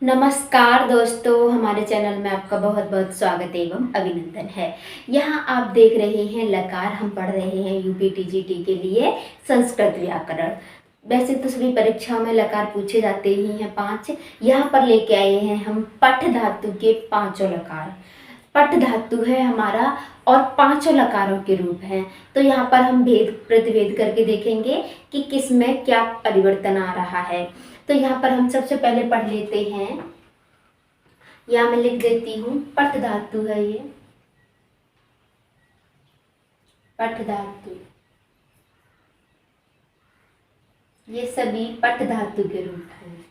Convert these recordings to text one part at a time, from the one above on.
नमस्कार दोस्तों, हमारे चैनल में आपका बहुत बहुत स्वागत एवं अभिनंदन है। यहाँ आप देख रहे हैं लकार। हम पढ़ रहे हैं यूपी टीजीटी के लिए संस्कृत व्याकरण। वैसे तो सभी परीक्षाओं में लकार पूछे जाते ही हैं 5। यहाँ पर लेके आए हैं हम पठ धातु के 5 लकार। पठ धातु है हमारा और 5 लकारों के रूप हैं। तो यहाँ पर हम भेद प्रतिभेद करके देखेंगे कि किस में क्या परिवर्तन आ रहा है। तो यहाँ पर हम सबसे पहले पढ़ लेते हैं। यहाँ मैं लिख देती हूँ, पठ धातु है ये, पठ धातु। ये सभी पठ धातु के रूप हैं।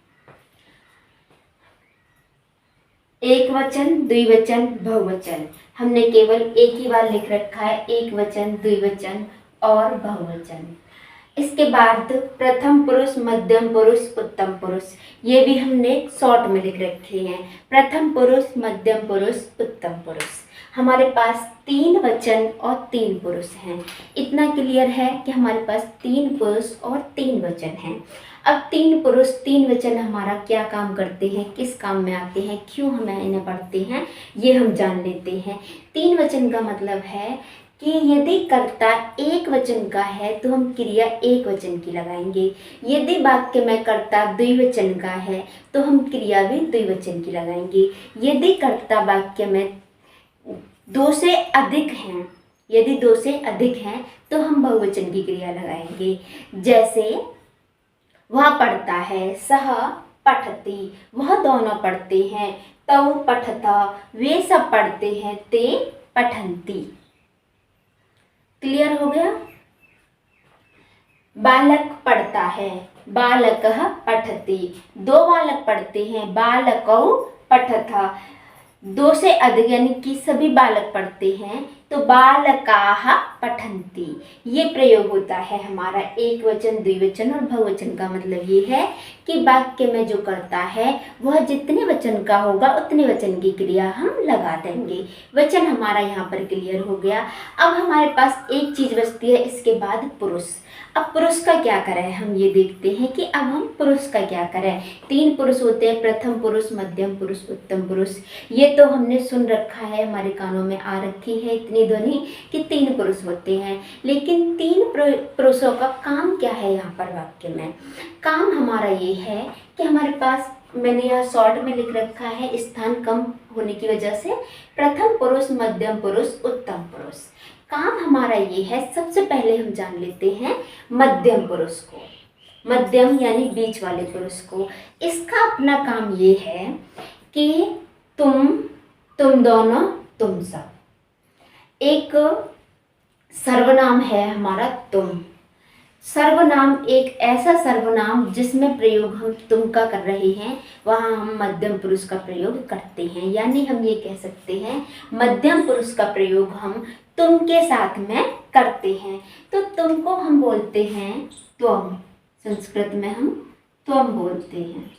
एक वचन, द्विवचन, बहुवचन। हमने केवल एक ही बार लिख रखा है, एक वचन, द्विवचन और बहुवचन। इसके बाद प्रथम पुरुष, मध्यम पुरुष, उत्तम पुरुष, ये भी हमने शॉर्ट में लिख रखे हैं। प्रथम पुरुष, मध्यम पुरुष, उत्तम पुरुष। हमारे पास 3 वचन और 3 पुरुष हैं। इतना क्लियर है कि हमारे पास 3 पुरुष और 3 वचन हैं। अब 3 पुरुष 3 वचन हमारा क्या काम करते हैं, किस काम में आते हैं, क्यों हमें इन्हें पढ़ते हैं, ये हम जान लेते हैं। 3 वचन का मतलब है कि यदि कर्ता एक वचन का है तो हम क्रिया एक वचन की लगाएंगे। यदि वाक्य में कर्ता द्विवचन का है तो हम क्रिया भी द्विवचन की लगाएंगे। यदि कर्ता वाक्य में 2 से अधिक हैं, यदि 2 से अधिक हैं तो हम बहुवचन की क्रिया लगाएंगे। जैसे वह पढ़ता है, सह पठती, वह दोनों पढ़ते हैं, तौ पठता, वे सब पढ़ते हैं, ते पठन्ति। क्लियर हो गया। बालक पढ़ता है, बालकः पठति, 2 बालक पढ़ते हैं, बालकौ पठतः। 2 से अधिक यानी कि सभी बालक पढ़ते हैं तो बालकाः पठन्ति। ये प्रयोग होता है हमारा एक वचन, द्विवचन और बहुवचन का मतलब ये है कि वाक्य में जो करता है वह जितने वचन का होगा उतने वचन की क्रिया हम लगा देंगे। वचन हमारा यहाँ पर क्लियर हो गया। अब हमारे पास एक चीज बचती है, इसके बाद पुरुष। अब पुरुष का क्या करें हम ये देखते हैं कि अब हम पुरुष का क्या करें। 3 पुरुष होते हैं, प्रथम पुरुष, मध्यम पुरुष, उत्तम पुरुष। ये तो हमने सुन रखा है, हमारे कानों में आ रखी है इतनी ध्वनि कि 3 पुरुष होते हैं। लेकिन 3 पुरुषों का काम क्या है यहाँ पर वाक्य में? काम हमारा ये है कि हमारे पास, मैंने यहाँ शॉर्ट में लिख रखा है स्थान कम होने की वजह से, प्रथम पुरुष, मध्यम पुरुष, उत्तम पुरुष। काम हमारा ये है, सबसे पहले हम जान लेते हैं मध्यम पुरुष को, मध्यम यानी बीच वाले पुरुष को। इसका अपना काम ये है कि तुम दोनों, तुम सब। एक सर्वनाम है हमारा तुम। सर्वनाम एक ऐसा सर्वनाम जिसमें प्रयोग हम तुम का कर रहे हैं, वहाँ हम मध्यम पुरुष का प्रयोग करते हैं। यानी हम ये कह सकते हैं मध्यम पुरुष का प्रयोग हम तुम के साथ में करते हैं। तो तुम को हम बोलते हैं त्वम, संस्कृत में हम त्वम बोलते हैं।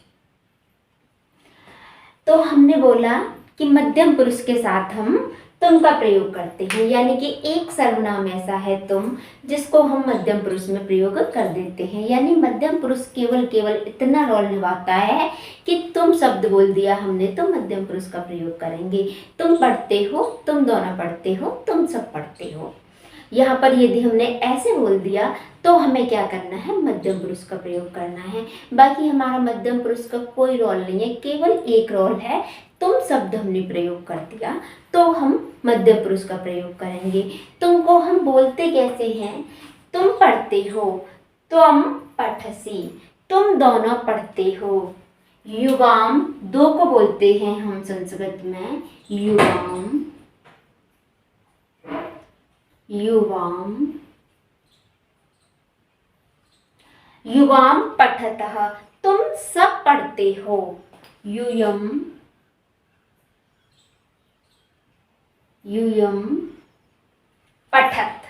तो हमने बोला कि मध्यम पुरुष के साथ हम तुम का प्रयोग करते हैं, यानी कि एक सर्वनाम ऐसा है तुम जिसको हम मध्यम पुरुष में प्रयोग कर देते हैं। यानी मध्यम पुरुष केवल इतना रोल निभाता है कि तुम शब्द बोल दिया हमने तो मध्यम पुरुष का प्रयोग करेंगे। तुम पढ़ते हो, तुम दोनों पढ़ते हो, तुम सब पढ़ते हो। यहाँ पर यदि हमने ऐसे बोल दिया तो हमें क्या करना है, मध्यम पुरुष का प्रयोग करना है। बाकी हमारा मध्यम पुरुष का कोई रोल नहीं है, केवल एक रोल है। तुम शब्द हमने प्रयोग कर दिया तो हम मध्यम पुरुष का प्रयोग करेंगे। तुमको हम बोलते कैसे हैं, तुम पढ़ते हो, तुम पठसी, तुम दोनों पढ़ते हो। युवाम, 2 को बोलते हैं हम संस्कृत में युवाम, युवाम, युवाम पठतः, तुम सब पढ़ते हो। यूयम, यूयम पठत।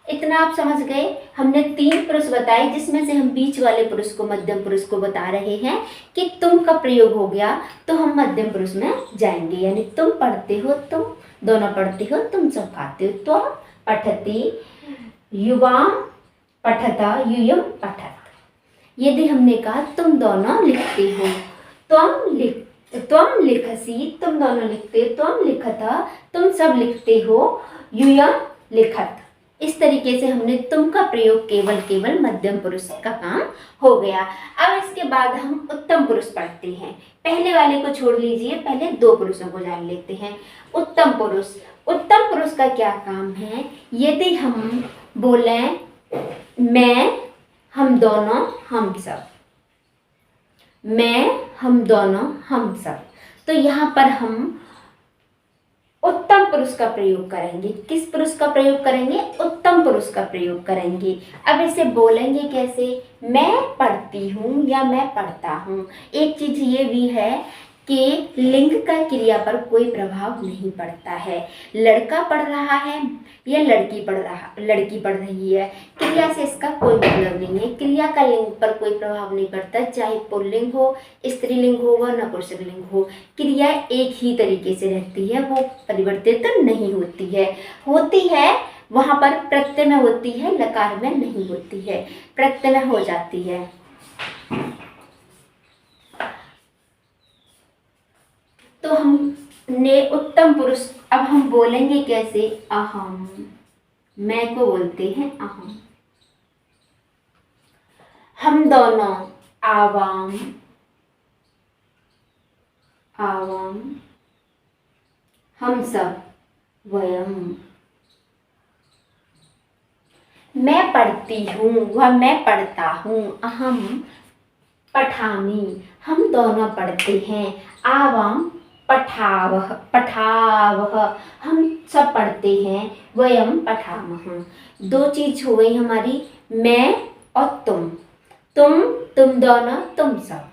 इतना आप समझ गए। हमने 3 पुरुष बताए जिसमें से हम बीच वाले पुरुष को, मध्यम पुरुष को बता रहे हैं कि तुम का प्रयोग हो गया तो हम मध्यम पुरुष में जाएंगे। यानी तुम पढ़ते हो, तुम दोनों पढ़ते हो, तुम सब खाते हो। तो पठति, युवाम पठता, यूयम पठत। यदि हमने कहा तुम दोनों लिखते हो, तुम त्वम लिखसी, तुम दोनों लिखते, त्वम लिखत, तुम सब लिखते हो, यूयम लिखत। इस तरीके से हमने तुम का प्रयोग केवल केवल मध्यम पुरुष का काम हो गया। अब इसके बाद हम उत्तम पुरुष पढ़ते हैं। पहले वाले को छोड़ लीजिए, पहले दो पुरुषों को जान लेते हैं। उत्तम पुरुष, उत्तम पुरुष का क्या काम है? यदि हम बोले मैं, हम दोनों, हम सब, मैं, हम दोनों, हम सब, तो यहाँ पर हम उत्तम पुरुष का प्रयोग करेंगे। किस पुरुष का प्रयोग करेंगे? उत्तम पुरुष का प्रयोग करेंगे। अब इसे बोलेंगे कैसे? मैं पढ़ती हूँ या मैं पढ़ता हूँ। एक चीज ये भी है कि लिंग का क्रिया पर कोई प्रभाव नहीं पड़ता है। लड़का पढ़ रहा है या लड़की पढ़ रही है, क्रिया से इसका कोई मतलब नहीं है। क्रिया का लिंग पर कोई प्रभाव नहीं पड़ता, चाहे पुल्लिंग हो, स्त्रीलिंग हो व नपुंसकलिंग हो, क्रिया एक ही तरीके से रहती है, वो परिवर्तित नहीं होती है। होती है वहाँ पर प्रत्यय में होती है, लकार में नहीं होती है, प्रत्यय में हो जाती है। तो हमने उत्तम पुरुष, अब हम बोलेंगे कैसे? अहम, मैं को बोलते हैं अहम। हम दोनों, आवाम, आवाम। हम सब, वयम। मैं पढ़ती हूँ वह मैं पढ़ता हूँ, अहम पठामी। हम दोनों पढ़ते हैं, आवाम पठावह, पठावह। हम सब पढ़ते हैं, वयम पठामह। दो चीज हो गई हमारी, मैं और तुम। तुम दोनों, तुम सब।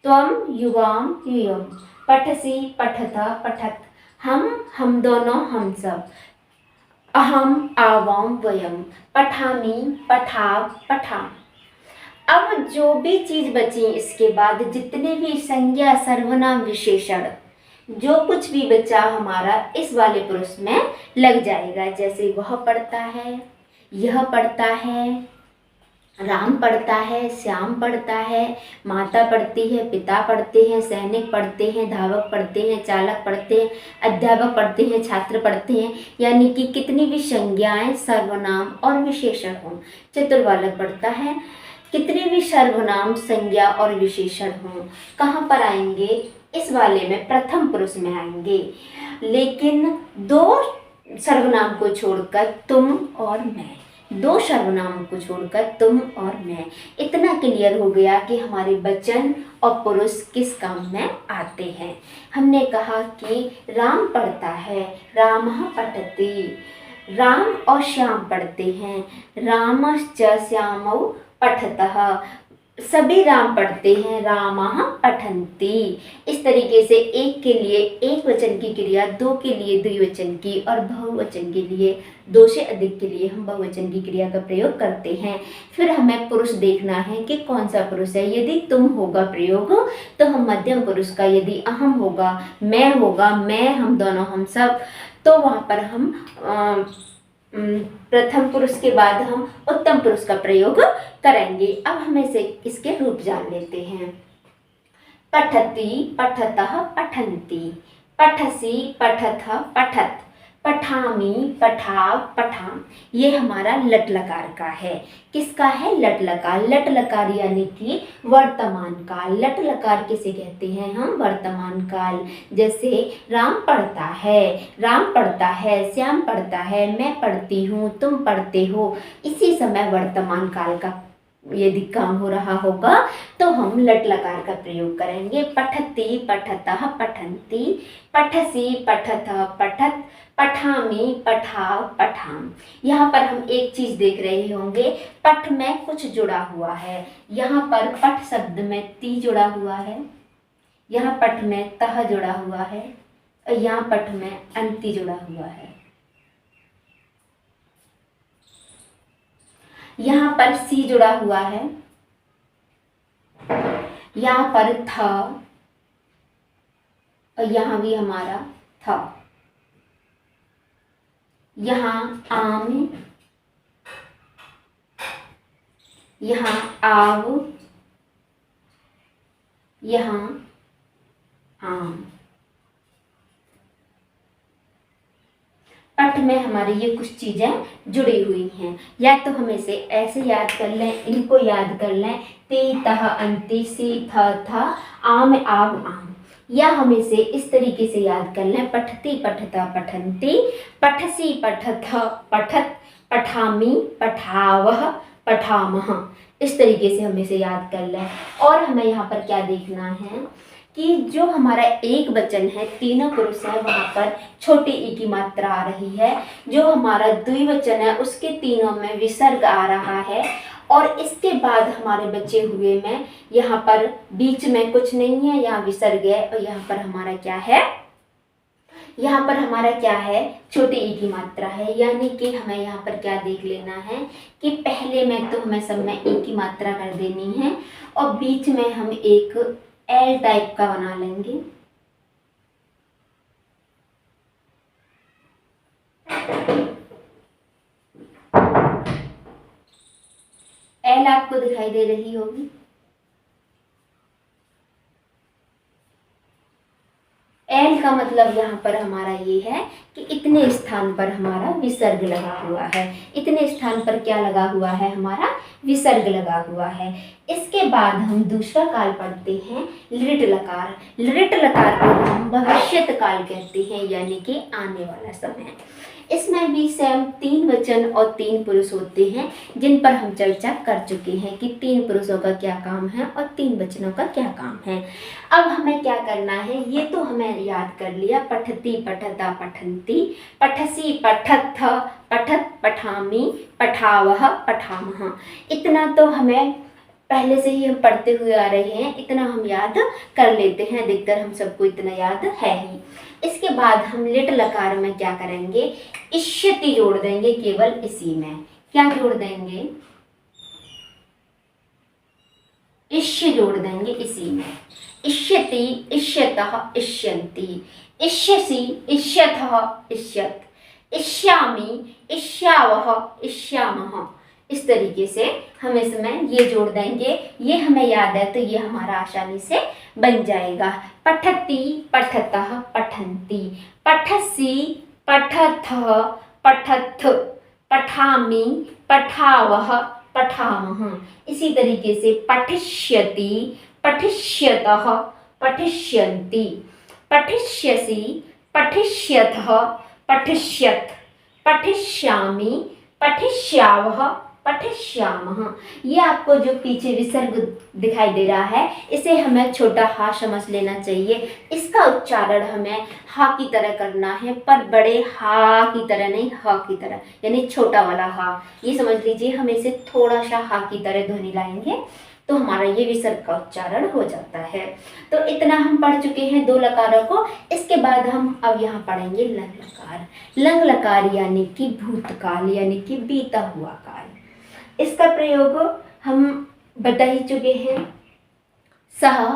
त्वम, युवाम, यूयम। पठसी, पठत, पठत। हम दोनों, हम सब। अहम, आवाम, वयम। पठामी, पठाव, पठाम। अब जो भी चीज बची इसके बाद, जितने भी संज्ञा, सर्वनाम, विशेषण, जो कुछ भी बचा हमारा इस वाले पुरुष में लग जाएगा। जैसे वह पढ़ता है, यह पढ़ता है, राम पढ़ता है, श्याम पढ़ता है, माता पढ़ती है, पिता पढ़ते हैं, सैनिक पढ़ते हैं, धावक पढ़ते हैं, चालक पढ़ते हैं, अध्यापक पढ़ते हैं, छात्र पढ़ते हैं। यानी कि कितनी भी संज्ञाएं, सर्वनाम और विशेषण हों, चतुर्बालक पढ़ता है। कितने भी सर्वनाम, संज्ञा और विशेषण हों, कहाँ पर आएंगे? इस वाले में प्रथम पुरुष में आएंगे। लेकिन दो सर्वनाम को छोड़कर तुम और मैं, दो सर्वनाम को छोड़कर तुम और मैं, इतना क्लियर हो गया कि हमारे वचन और पुरुष किस काम में आते हैं। हमने कहा कि राम पढ़ता है, रामः पठति। राम और श्याम पढ़ते हैं, रामश्च श्यामौ पठतः। सभी राम पढ़ते हैं, रामः पठन्ति। इस तरीके से एक के लिए एक वचन की क्रिया, दो के लिए द्विवचन की और बहुवचन के लिए, दो से अधिक के लिए हम बहुवचन की क्रिया का प्रयोग करते हैं। फिर हमें पुरुष देखना है कि कौन सा पुरुष है। यदि तुम होगा प्रयोग तो हम मध्यम पुरुष का, यदि अहम होगा, मैं होगा, मैं, हम दोनों, हम सब, तो वहाँ पर हम प्रथम पुरुष के बाद हम उत्तम पुरुष का प्रयोग करेंगे। अब हमें से इसके रूप जान लेते हैं। पठति, पठतः, पठन्ति। पठसी, पठथ, पठत। पठामी, पठाव, पठाम। ये हमारा लट लकार का है। किसका है? लट लकार। लट लकार यानी कि वर्तमान काल। लट लकार किसे कहते हैं हम? वर्तमान काल। जैसे राम पढ़ता है, राम पढ़ता है, श्याम पढ़ता है, मैं पढ़ती हूँ, तुम पढ़ते हो। इसी समय वर्तमान काल का यदि काम हो रहा होगा तो हम लट लकार का प्रयोग करेंगे। पठति, पठतः, पठन्ति। पठसी, पठथ, पठत। पठामी, पठाव, पठाम। यहाँ पर हम एक चीज देख रहे होंगे, पठ में कुछ जुड़ा हुआ है। यहाँ पर पठ शब्द में ती जुड़ा हुआ है, यहाँ पठ में तह जुड़ा हुआ है, और यहाँ पठ में अंति जुड़ा हुआ है। यहाँ पर सी जुड़ा हुआ है, यहाँ पर था, और यहाँ भी हमारा था। यहाँ आम, यहाँ आव, यहाँ पठ में हमारी ये कुछ चीज़ें जुड़ी हुई हैं। या तो हम इसे ऐसे याद कर लें, इनको याद कर लें, ते तह अंति सी था आम आव आम, या हम इसे इस तरीके से याद कर लें, पठती पठता पठन्ति, पठसी पठथ पठत, पठामी पठावह पठामह। इस तरीके से हम इसे याद कर लें। और हमें यहाँ पर क्या देखना है कि जो हमारा एक वचन है, तीनों पुरुष है, वहाँ पर छोटी ई की मात्रा आ रही है। जो हमारा द्विवचन है उसके तीनों में विसर्ग आ रहा है। और इसके बाद हमारे बचे हुए में यहाँ पर बीच में कुछ नहीं है, यहाँ विसर्ग है। और यहाँ पर हमारा क्या है, यहाँ पर हमारा क्या है, छोटी ई की मात्रा है। यानी कि हमें यहाँ पर क्या देख लेना है कि पहले में तो हमें सब में ई की मात्रा कर देनी है और बीच में हम एक एल टाइप का बना लेंगे। एल आपको दिखाई दे रही होगी। एल का मतलब यहाँ पर हमारा ये है कि इतने स्थान पर हमारा विसर्ग लगा हुआ है। इतने स्थान पर क्या लगा हुआ है, हमारा विसर्ग लगा हुआ है। इसके बाद हम दूसरा काल पढ़ते हैं, लृट लकार। लृट लकार को हम भविष्यत काल कहते हैं, यानी कि आने वाला समय। इसमें भी सेम तीन वचन और तीन पुरुष होते हैं, जिन पर हम चर्चा कर चुके हैं कि तीन पुरुषों का क्या काम है और तीन वचनों का क्या काम है। अब हमें क्या करना है, ये तो हमें याद कर लिया, पठती पठता पठन्ति, पठसी पठथ पठत, पठामी पठावह पठामह। इतना तो हमें पहले से ही हम पढ़ते हुए आ रहे हैं, इतना हम याद कर लेते हैं। अधिकतर हम सबको इतना याद है ही। इसके बाद हम लिट लकार में क्या करेंगे, इष्यति जोड़ देंगे। केवल इसी में क्या जोड़ देंगे, इष्य जोड़ देंगे इसी में। इष्यति इष्यतः इष्यन्ति, इष्यसि इष्यथः इष्यत, इष्यामि इष्यावह इष्यामः। इस तरीके से हम इसमें ये जोड़ देंगे। ये हमें याद है तो ये हमारा आसानी से बन जाएगा। पठती पठतः पठन्ति, पठसी पठथः पठथ, पठामि पठावह पठामः। इसी तरीके से पठिष्यति पठिष्यतः पठिष्यन्ति, पठिष्यसि पठिष्यथः पठिष्यत, पठिष्यामि पठिष्यावः पठिष्यामः। ये आपको जो पीछे विसर्ग दिखाई दे रहा है, इसे हमें छोटा हा समझ लेना चाहिए। इसका उच्चारण हमें हा की तरह करना है, पर बड़े हा की तरह नहीं, हा की तरह, यानी छोटा वाला हा। ये समझ लीजिए, हम इसे थोड़ा सा हा की तरह ध्वनि लाएंगे तो हमारा ये विसर्ग का उच्चारण हो जाता है। तो इतना हम पढ़ चुके हैं दो लकारों को। इसके बाद हम अब यहाँ पढ़ेंगे लंग लकार। लंग लकार यानी कि भूतकाल, यानी कि बीता हुआ काल। इसका प्रयोग हम बता ही चुके हैं। सह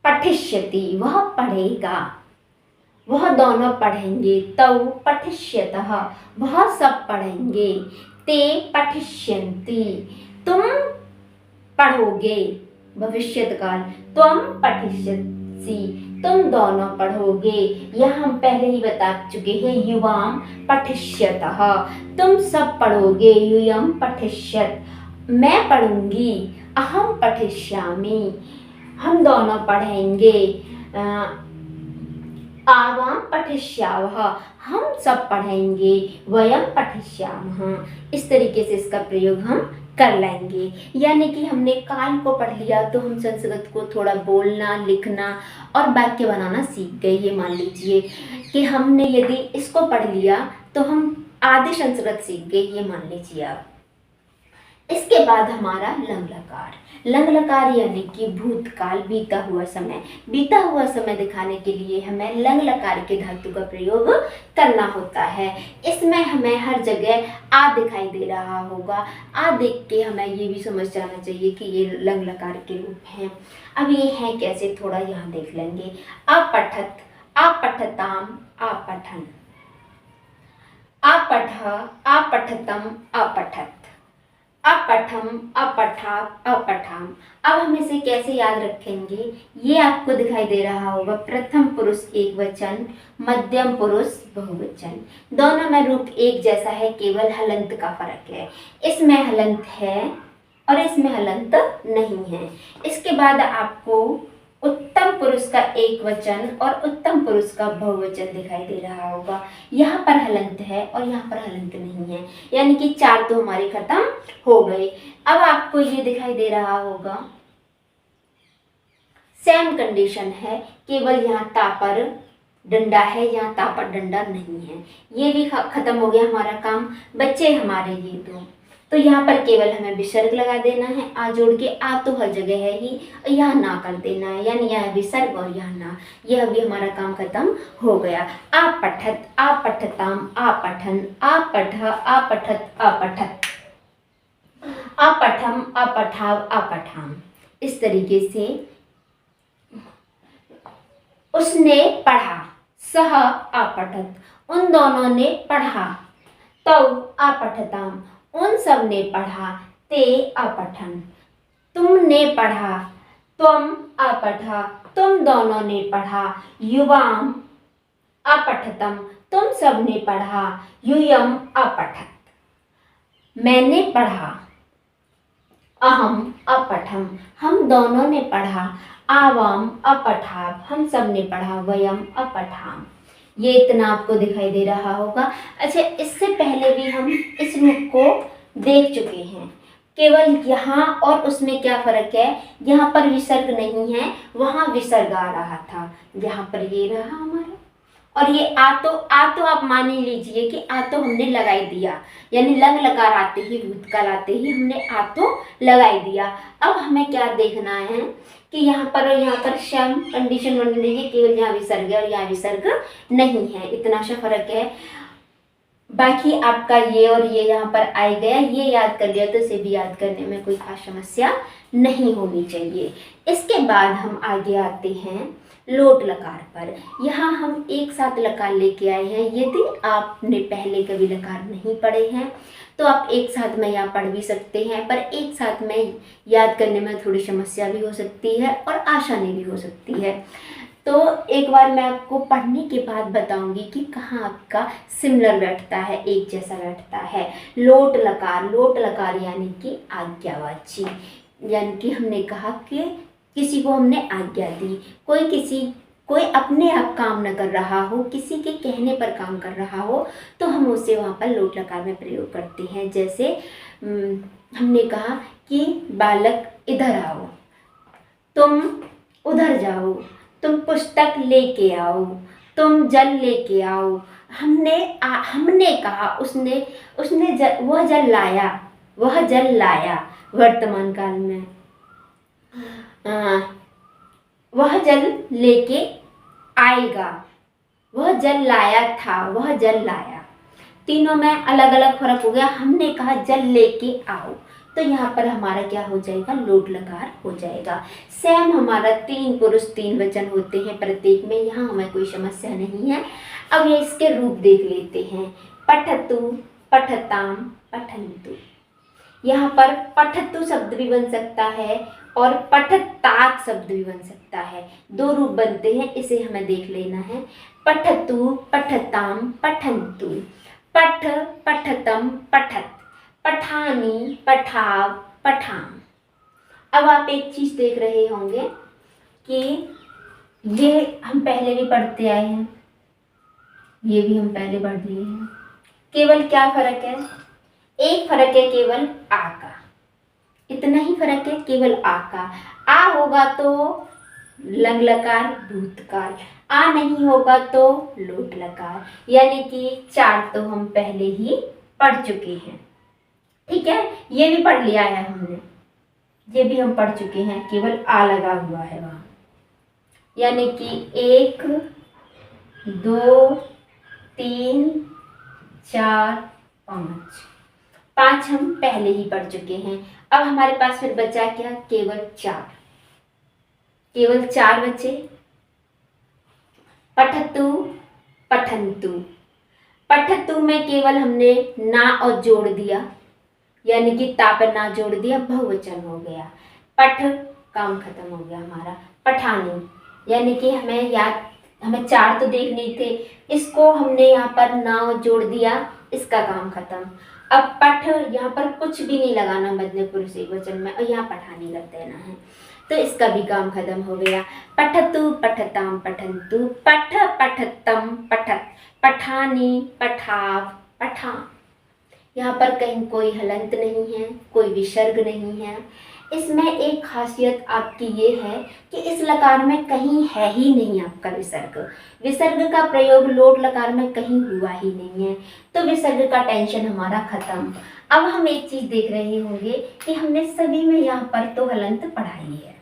पठिष्यति, वह पढ़ेगा, वह दोनों पढ़ेंगे। तौ पठिष्यतः, वह सब पढ़ेंगे। ते पठिष्यन्ति, तुम पढ़ोगे। भविष्यत काल, त्वं पठिष्यसि, तुम दोनों पढ़ोगे। यह हम पहले ही बता चुके हैं। युवाम पठिष्यतः, तुम सब पढ़ोगे। यूयम पठिष्यत, मैं पढ़ूंगी। अहम पठिष्यामि, हम दोनों पढ़ेंगे। आवाम पठिष्यावः, हम सब पढ़ेंगे। वयम पठिष्यामः। इस तरीके से इसका प्रयोग हम कर लेंगे। यानी कि हमने काल को पढ़ लिया तो हम संस्कृत को थोड़ा बोलना, लिखना और वाक्य बनाना सीख गए। ये मान लीजिए कि हमने यदि इसको पढ़ लिया तो हम आधे संस्कृत सीख गए, ये मान लीजिए आप। इसके बाद हमारा लंग लकार। लंग लकार यानी कि भूतकाल, बीता हुआ समय। बीता हुआ समय दिखाने के लिए हमें लंग लकार के धातु का प्रयोग करना होता है। इसमें हमें हर जगह आ दिखाई दे रहा होगा। आ देख के हमें ये भी समझ जाना चाहिए कि ये लंग लकार के रूप हैं। अब ये है कैसे, थोड़ा यहाँ देख लेंगे। अपठत, अपठताम, अपठन, अपठ, अपठतम, अपठत, अपठम, अपठाव, अपठाम। अब हम इसे कैसे याद रखेंगे, ये आपको दिखाई दे रहा होगा। प्रथम पुरुष एक वचन, मध्यम पुरुष बहुवचन, दोनों में रूप एक जैसा है, केवल हलंत का फर्क है। इसमें हलंत है और इसमें हलंत नहीं है। इसके बाद आपको उत्तम पुरुष का एक वचन और उत्तम पुरुष का बहुवचन दिखाई दे रहा होगा। यहाँ पर हलंत है और यहाँ पर हलंत नहीं है, यानी कि 4 तो हमारे खत्म हो गए। अब आपको ये दिखाई दे रहा होगा सेम कंडीशन है, केवल यहाँ ता पर डंडा है, यहाँ ता पर डंडा नहीं है। ये भी खत्म हो गया हमारा काम। बच्चे हमारे ये दो, तो यहाँ पर केवल हमें विसर्ग लगा देना है, आ जोड़ के। आ तो हर जगह है ही, यहाँ ना कर देना है, यानी यह विसर्ग और यह ना। यह भी हमारा काम खत्म हो गया। आ पठत, आ पठताम, आ पठन, आ पठ, आ पठत, आ पठत, आ पठम, आ पठाव, आ पठाम। इस तरीके से उसने पढ़ा, सह अपठत, उन दोनों ने पढ़ा, तौ अपठताम, उन सब ने पढ़ा, ते अपठन, तुमने पढ़ा, तुम अपठा, तुम दोनों ने पढ़ा, युवाम अपठतम, तुम सब ने पढ़ा, यूयम अपठत, मैंने पढ़ा, अहम अपठम, हम दोनों ने पढ़ा, आवाम अपठाव, हम सब ने पढ़ा, वयम अपठाम। ये इतना आपको दिखाई दे रहा होगा। अच्छा, इससे पहले भी हम इस रूप को देख चुके हैं, केवल यहाँ और उसमें क्या फर्क है, यहाँ पर विसर्ग नहीं है, वहाँ विसर्ग आ रहा था। यहाँ पर ये रहा हमारा, और ये आ तो आप मान ही लीजिए कि आ तो हमने लगाई दिया, यानी लंग लकार आते ही, भूतकाल आते ही हमने आ तो लगाई दिया। अब हमें क्या देखना है कि यहाँ पर और यहाँ पर सेम कंडीशन बन रही है, केवल यहाँ विसर्ग है और यहाँ विसर्ग नहीं है, इतना सा फर्क है। बाकी आपका ये और ये यहाँ पर आ गया, ये याद कर लिया तो इसे भी याद करने में कोई खास समस्या नहीं होनी चाहिए। इसके बाद हम आगे आते हैं लोट लकार पर। यहाँ हम एक साथ लकार लेके आए हैं। यदि आपने पहले कभी लकार नहीं पढ़े हैं तो आप एक साथ में यहाँ पढ़ भी सकते हैं, पर एक साथ में याद करने में थोड़ी समस्या भी हो सकती है और आसानी भी हो सकती है। तो एक बार मैं आपको पढ़ने के बाद बताऊंगी कि कहाँ आपका सिमिलर बैठता है, एक जैसा बैठता है। लोट लकार यानी कि आज्ञावाची, यानी कि हमने कहा कि किसी को हमने आज्ञा दी, कोई अपने आप काम न कर रहा हो, किसी के कहने पर काम कर रहा हो, तो हम उसे वहाँ पर लोट लकार में प्रयोग करते हैं। जैसे हमने कहा कि बालक इधर आओ, तुम उधर जाओ, तुम पुस्तक लेके आओ, तुम जल लेके आओ। हमने कहा, वह जल लाया वर्तमान काल में, वह जल लेके आएगा, वह जल लाया था, वह जल लाया। तीनों में अलग अलग फर्क हो गया। हमने कहा जल लेके आओ, तो यहाँ पर हमारा क्या हो जाएगा, लोट लकार हो जाएगा। सेम हमारा 3 पुरुष 3 वचन होते हैं प्रत्येक में, यहाँ हमें कोई समस्या नहीं है। अब ये इसके रूप देख लेते हैं। पठतु, पठताम, पठन्तु। यहाँ पर पठतु शब्द भी बन सकता है और पठतात शब्द भी बन सकता है, 2 रूप बनते हैं, इसे हमें देख लेना है। पठतु, पठताम, पठन्तु, पठ, पठतम, पठत, पठानी, पठाव, पठाम। अब आप एक चीज देख रहे होंगे कि ये हम पहले भी पढ़ते आए हैं, ये भी हम पहले पढ़ लिए हैं। केवल क्या फर्क है, एक फर्क है केवल आ का, इतना ही फर्क है केवल आ का। आ होगा तो लंग लकार भूतकाल, आ नहीं होगा तो लोट लकार, यानी कि 4 तो हम पहले ही पढ़ चुके हैं। ठीक है, ये भी पढ़ लिया है हमने, ये भी हम पढ़ चुके हैं, केवल आ लगा हुआ है वहाँ, यानी कि 1 2 3 4 5 हम पहले ही पढ़ चुके हैं। अब हमारे पास फिर बचा क्या, केवल 4 बचे। पठतु, पठन्तु। पठतु में केवल हमने ना और जोड़ दिया, यानी कि ता पे ना जोड़ दिया, बहुवचन हो गया। पठ, काम खत्म हो गया हमारा। पठानी यानी कि हमें चार तो देखने थे, इसको हमने यहाँ पर ना जोड़ दिया, इसका काम खत्म। अब पठ, यहाँ पर कुछ भी नहीं लगाना मध्य पुरुष एकवचन में, और यहाँ पठानी लग देना है, तो इसका भी काम खत्म हो गया। पठतु पठताम पठन्तु, पठ पठतम पठत, पठानी पठाव पठाम। यहाँ पर कहीं कोई हलंत नहीं है, कोई विसर्ग नहीं है। इसमें एक खासियत आपकी ये है कि इस लकार में कहीं है ही नहीं आपका विसर्ग। विसर्ग का प्रयोग लोट लकार में कहीं हुआ ही नहीं है, तो विसर्ग का टेंशन हमारा खत्म। अब हम एक चीज देख रहे होंगे कि हमने सभी में यहाँ पर तो हलंत पढ़ाई है,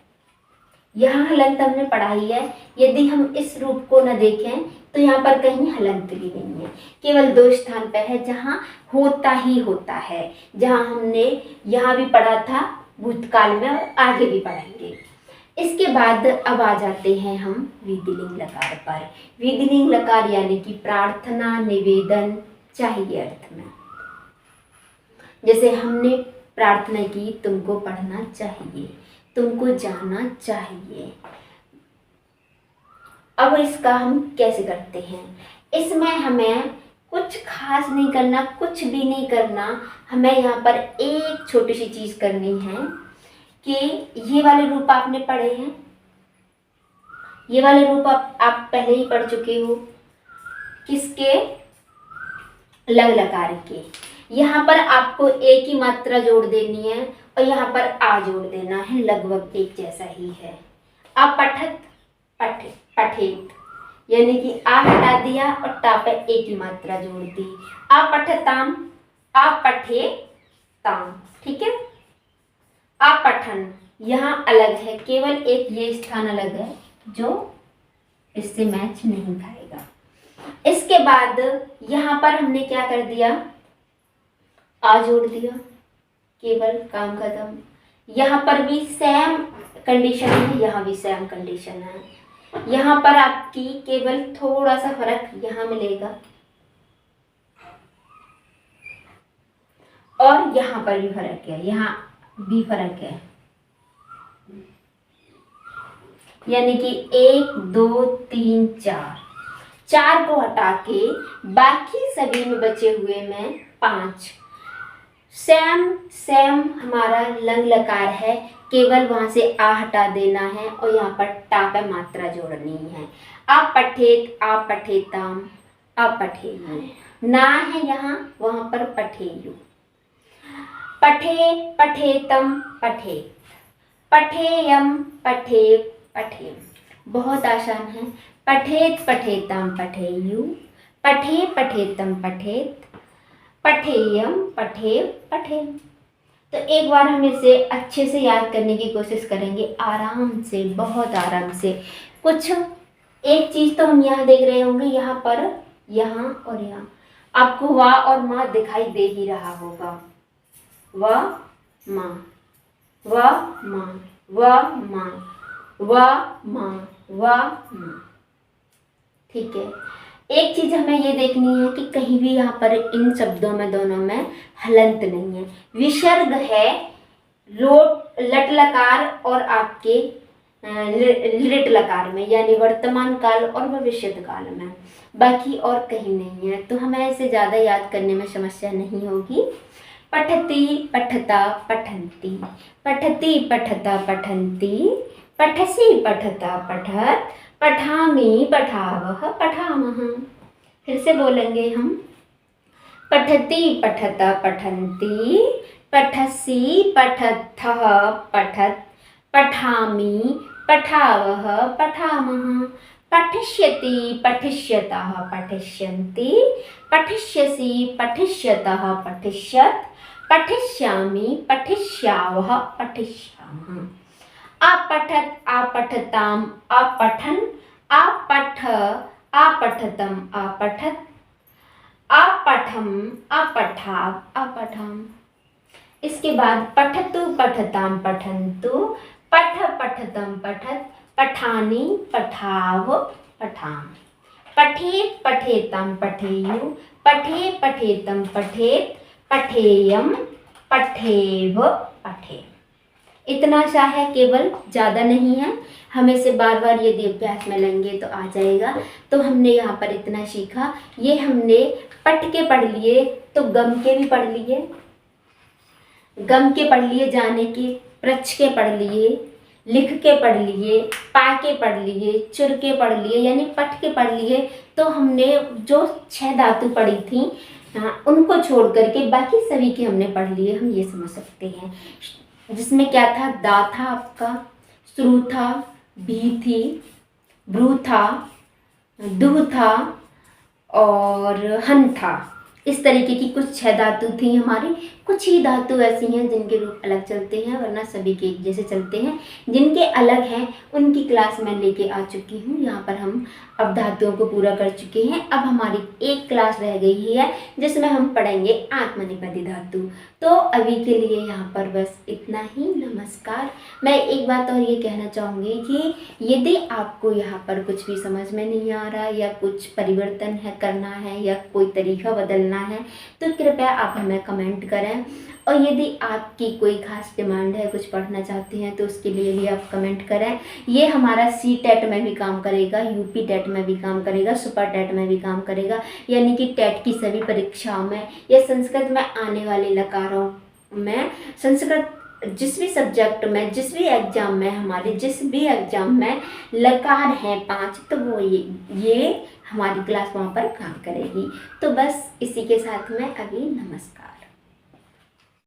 यहाँ हलंत हमने पढ़ाई है। यदि हम इस रूप को न देखें तो यहाँ पर कहीं हलंत भी नहीं है, केवल दो स्थान पर है जहाँ होता ही होता है, जहाँ हमने यहाँ भी पढ़ा था भूतकाल में और आगे भी पढ़ेंगे। इसके बाद अब आ जाते हैं हम विधिलिंग लकार पर। विधिलिंग लकार यानी कि प्रार्थना, निवेदन चाहिए अर्थ में। जैसे हमने प्रार्थना की, तुमको पढ़ना चाहिए, तुमको जाना चाहिए। अब इसका हम कैसे करते हैं? इसमें हमें कुछ खास नहीं करना, कुछ भी नहीं करना। हमें यहाँ पर एक छोटी सी चीज करनी है कि ये वाले रूप आपने पढ़े हैं, ये वाले रूप आप पहले ही पढ़ चुके हो। किसके? लग लकार के। यहाँ पर आपको एक ही मात्रा जोड़ देनी है और यहाँ पर आ जोड़ देना है, लगभग एक जैसा ही है। अपठत पठे पठेत, यानी कि आ हटा दिया और ता पे एक ही मात्रा जोड़ दी। अपठताम, अपठेताम, ठीक है। अपठन यहाँ अलग है, केवल एक ये स्थान अलग है जो इससे मैच नहीं खाएगा। इसके बाद यहाँ पर हमने क्या कर दिया? आ जोड़ दिया, केवल काम खत्म। यहाँ पर भी सेम कंडीशन है, यहाँ भी सेम कंडीशन है। यहाँ पर आपकी केवल थोड़ा सा फर्क यहाँ मिलेगा और यहाँ पर भी फर्क है, यहाँ भी फर्क है। यानी कि 1 2 3 4 को हटा के बाकी सभी में बचे हुए में 5 सेम हमारा लंग लकार है, केवल वहां से आ हटा देना है और यहाँ पर टा पे मात्रा जोड़नी है। आप पठेत, आप पठेताम, आप पठेयु, ना है यहाँ, वहां पर पठेयु। पठे पठेतम पठेत, पठेयम पठेव पठेम, बहुत आसान है। पठेत पठेताम पठेयु, पठे पठेतम पठेत, पठेयम पठेव पठेम। तो एक बार हम इसे अच्छे से याद करने की कोशिश करेंगे, आराम से, बहुत आराम से। कुछ एक चीज तो हम यहाँ देख रहे होंगे, यहाँ पर, यहाँ और यहाँ आपको वा और माँ दिखाई दे ही रहा होगा। व माँ, व माँ, व माँ, व माँ, व माँ, ठीक है। एक चीज हमें ये देखनी है कि कहीं भी यहाँ पर इन शब्दों में, दोनों में हलंत नहीं है, विसर्ग है लोट लट लकार और आपके लिट लकार में, यानी वर्तमान काल और भविष्य काल में, बाकी और कहीं नहीं है। तो हमें इसे ज्यादा याद करने में समस्या नहीं होगी। पठति पठता पठन्ति, पठति पठता पठन्ति, पठसि पठता पठत, पठामि पठावः पठामः। फिर से बोलेंगे हम। पठति पठता पठन्ति, पठसि पठतः पठत, पठामि पठावः पठामः, पठिष्यति पठिष्यतः पठिष्यन्ति, पठिष्यसि पठिष्यतः पठिष्यत्, पठिष्यामि पठिष्यावः पठिष्यामः। अपठत अपठताम अपठन, अपठ अपठतम अपठत, अपठम अपठाव अपठाम। इसके बाद पठतु पठताम पठन्तु, पठ पठतम पठत, पठानि पठाव पठाम, पठेत पठेताम पठेयु, पठे पठेतम पठेत, पठेयम पठेव पठे। इतना सा है केवल, ज़्यादा नहीं है। हम इसे बार बार यदि अभ्यास में लेंगे तो आ जाएगा। तो हमने यहाँ पर इतना सीखा। ये हमने पट के पढ़ लिए, तो गम के भी पढ़ लिए, गम के पढ़ लिए, जाने के, प्रच के पढ़ लिए, लिख के पढ़ लिए, पा के पढ़ लिए, चुर के पढ़ लिए, यानी पट के पढ़ लिए। तो हमने जो 6 धातु पढ़ी थी उनको छोड़ करके बाकी सभी के हमने पढ़ लिए, हम ये समझ सकते हैं। जिसमें क्या था, दा था आपका, श्रु था, भी थी, भ्रू था, दुह था और हन था। इस तरीके की कुछ 6 धातु थी हमारी। कुछ ही धातु ऐसी हैं जिनके रूप अलग चलते हैं, वरना सभी के एक जैसे चलते हैं। जिनके अलग हैं उनकी क्लास मैं लेके आ चुकी हूँ। यहाँ पर हम अब धातुओं को पूरा कर चुके हैं। अब हमारी एक क्लास रह गई है जिसमें हम पढ़ेंगे आत्मनेपदी धातु। तो अभी के लिए यहाँ पर बस इतना ही। नमस्कार। मैं एक बात और ये कहना चाहूँगी कि यदि आपको यहाँ पर कुछ भी समझ में नहीं आ रहा या कुछ परिवर्तन है करना है या कोई तरीका बदलना है तो कृपया आप हमें कमेंट करें। और यदि आपकी कोई खास डिमांड है, कुछ पढ़ना चाहते हैं तो उसके लिए भी आप कमेंट करें। ये हमारा सी-टेट में भी काम करेगा, यूपी टेट में भी काम करेगा, सुपर टेट में भी काम करेगा, यानी कि टेट की सभी परीक्षाओं में या संस्कृत में आने वाले लकारों में, संस्कृत जिस भी सब्जेक्ट में, जिस भी एग्जाम में, हमारे जिस भी एग्जाम में लकार हैं 5, तो वो ये हमारी क्लास वहाँ पर काम करेगी। तो बस इसी के साथ में अभी नमस्कार।